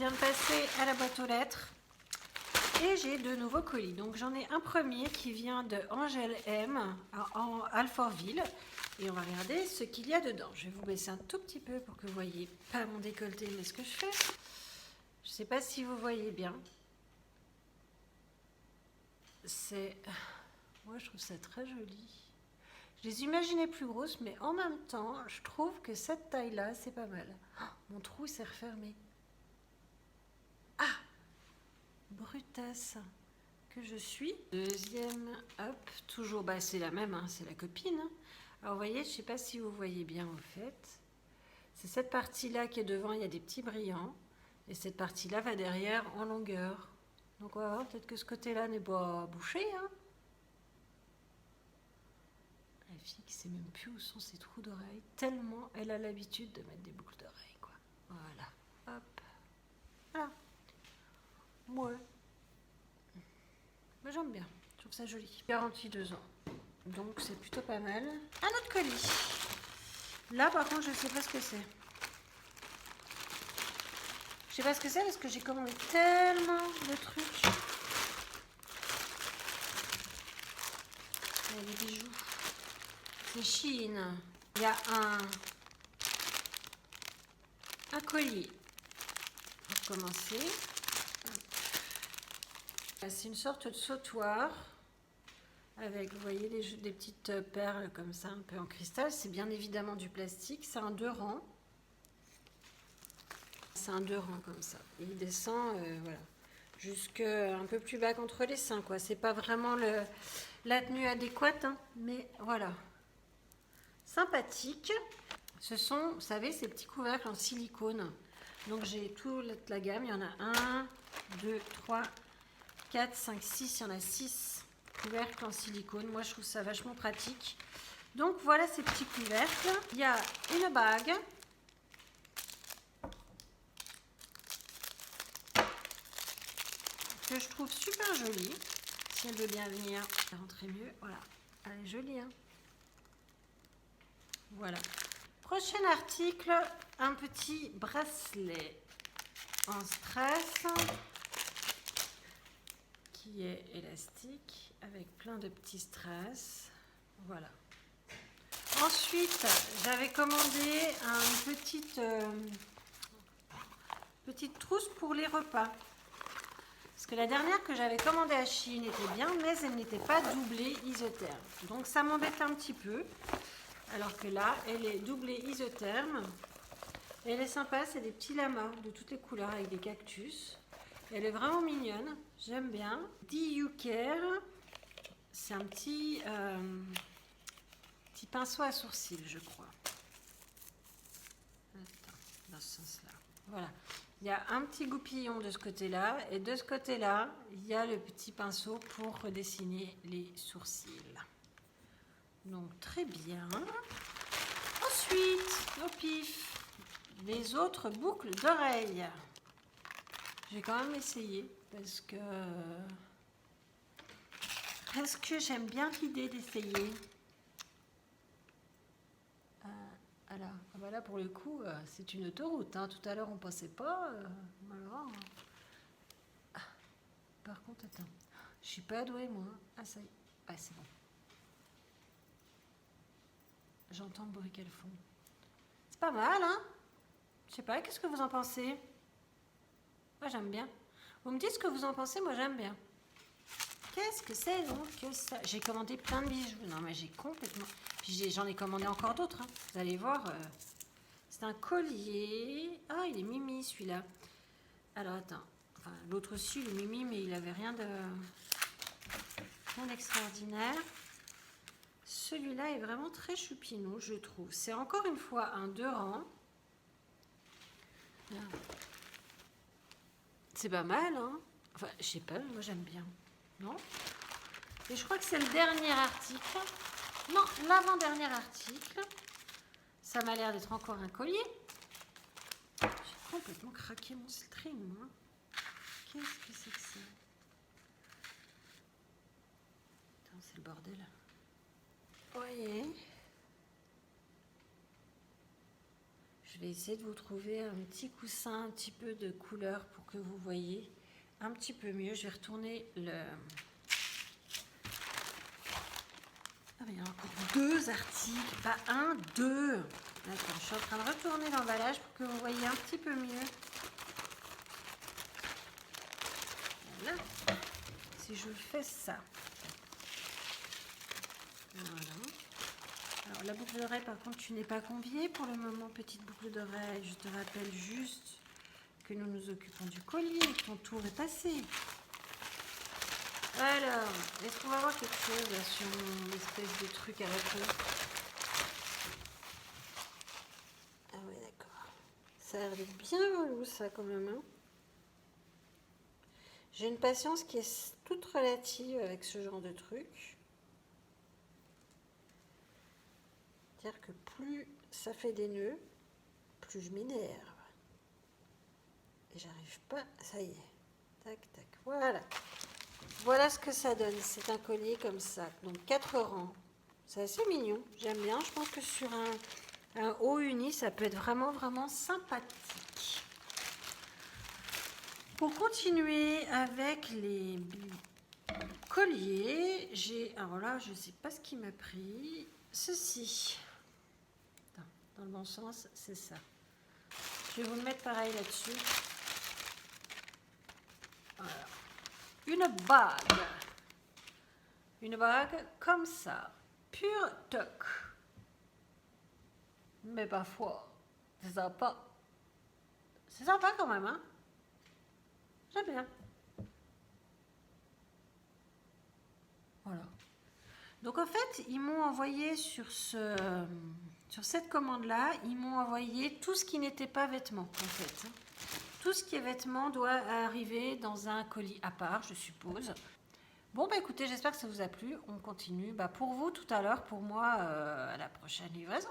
viens de passer à la boîte aux lettres et j'ai de nouveaux colis. Donc j'en ai un premier qui vient de Angèle M en Alfortville et on va regarder ce qu'il y a dedans. Je vais vous baisser un tout petit peu pour que vous voyez pas mon décolleté mais ce que je fais. Je sais pas si vous voyez bien. Moi je trouve ça très joli. Je les imaginais plus grosses, mais en même temps, je trouve que cette taille-là, c'est pas mal. Oh, mon trou s'est refermé. Ah, brutasse que je suis. Deuxième, hop, toujours, bah c'est la même, hein, c'est la copine. Hein. Alors vous voyez, je sais pas si vous voyez bien en fait. C'est cette partie-là qui est devant, il y a des petits brillants. Et cette partie-là va derrière en longueur. Donc on va voir, peut-être que ce côté-là n'est pas bouché, hein. La fille qui sait même plus où sont ses trous d'oreilles, tellement elle a l'habitude de mettre des boucles d'oreilles, quoi. Voilà, hop, voilà. Ouais. Moi j'aime bien, je trouve ça joli. 42 ans, donc c'est plutôt pas mal. Un autre colis. Là par contre je sais pas ce que c'est. Je sais pas ce que c'est parce que j'ai commandé tellement de trucs. Il y a des bijoux. C'est Chine. Il y a un colis pour commencer. C'est une sorte de sautoir avec, vous voyez, des petites perles comme ça, un peu en cristal. C'est bien évidemment du plastique. C'est un 2 rangs. C'est un 2 rangs comme ça. Et il descend, voilà, jusque un peu plus bas qu'entre les seins, quoi. C'est pas vraiment la tenue adéquate, hein, mais voilà. Sympathique. Ce sont, vous savez, ces petits couvercles en silicone. Donc j'ai toute la gamme. Il y en a 1, 2, 3, 4, 5, 6. Il y en a 6 couvercles en silicone. Moi, je trouve ça vachement pratique. Donc voilà ces petits couvercles. Il y a une bague. Que je trouve super jolie. Si elle veut bien venir, elle rentrer mieux. Voilà. Elle est jolie, hein. Voilà. Prochain article, un petit bracelet en strass qui est élastique avec plein de petits strass. Voilà. Ensuite, j'avais commandé une petite trousse pour les repas. Parce que la dernière que j'avais commandée à Chine était bien, mais elle n'était pas doublée isotherme. Donc ça m'embête un petit peu. Alors que là, elle est doublée isotherme. Elle est sympa, c'est des petits lamas de toutes les couleurs avec des cactus. Elle est vraiment mignonne, j'aime bien. DU Care, c'est un petit pinceau à sourcils, je crois. Attends, dans ce sens-là. Voilà. Il y a un petit goupillon de ce côté-là, et de ce côté-là, il y a le petit pinceau pour redessiner les sourcils. Donc très bien. Ensuite, au pif, les autres boucles d'oreilles. J'ai quand même essayé parce que j'aime bien l'idée d'essayer. Alors, ah bah là pour le coup, c'est une autoroute. Hein. Tout à l'heure on passait pas. Alors, ah, par contre, attends, je suis pas douée moi. Ah ça y est, ah c'est bon. J'entends le bruit qu'elles font. C'est pas mal, hein? Je sais pas, qu'est-ce que vous en pensez? Moi j'aime bien. Vous me dites ce que vous en pensez, moi j'aime bien. Qu'est-ce que c'est donc que ça? J'ai commandé plein de bijoux. Non mais j'ai complètement... Puis j'en ai commandé encore d'autres. Hein. Vous allez voir. C'est un collier. Ah, il est mimi celui-là. Alors attends. Enfin, l'autre aussi, il est mimi, mais il avait rien d'extraordinaire. Celui-là est vraiment très choupinou, je trouve. C'est encore une fois un 2 rangs. C'est pas mal, hein? Enfin, je sais pas, moi j'aime bien. Non? Et je crois que c'est le dernier article. Non, l'avant-dernier article. Ça m'a l'air d'être encore un collier. J'ai complètement craqué mon string, moi. Qu'est-ce que c'est que ça? Attends, c'est le bordel. Vous voyez? Je vais essayer de vous trouver un petit coussin, un petit peu de couleur pour que vous voyez un petit peu mieux. Je vais retourner le... Ah, mais il y a encore 2 articles, pas 1, 2. Attends, je suis en train de retourner l'emballage pour que vous voyez un petit peu mieux. Voilà. Si je fais ça. Voilà. Alors la boucle d'oreille, par contre, tu n'es pas conviée pour le moment, petite boucle d'oreille. Je te rappelle juste que nous nous occupons du collier. Ton tour est passé. Alors, est-ce qu'on va voir quelque chose là, sur mon espèce de truc à la con? Ah ouais, d'accord. Ça a l'air d'être bien relou, ça, quand même. Hein. J'ai une patience qui est toute relative avec ce genre de truc. C'est-à-dire que plus ça fait des nœuds, plus je m'énerve. Et j'arrive pas, ça y est. Tac, tac, voilà. Voilà ce que ça donne, c'est un collier comme ça. Donc 4 rangs. C'est assez mignon, j'aime bien. Je pense que sur un haut uni, ça peut être vraiment, vraiment sympathique. Pour continuer avec les colliers, j'ai... Alors là, je ne sais pas ce qui m'a pris. Ceci. Attends, dans le bon sens, c'est ça. Je vais vous le mettre pareil là-dessus. Voilà. Une bague. Une bague comme ça. Pure toc. Mais parfois, c'est sympa. C'est sympa quand même, hein? J'aime bien. Voilà. Donc en fait, ils m'ont envoyé sur cette commande-là, ils m'ont envoyé tout ce qui n'était pas vêtements, en fait. Tout ce qui est vêtements doit arriver dans un colis à part, je suppose. Bon, bah écoutez, j'espère que ça vous a plu. On continue. Bah, pour vous tout à l'heure, pour moi, à la prochaine livraison.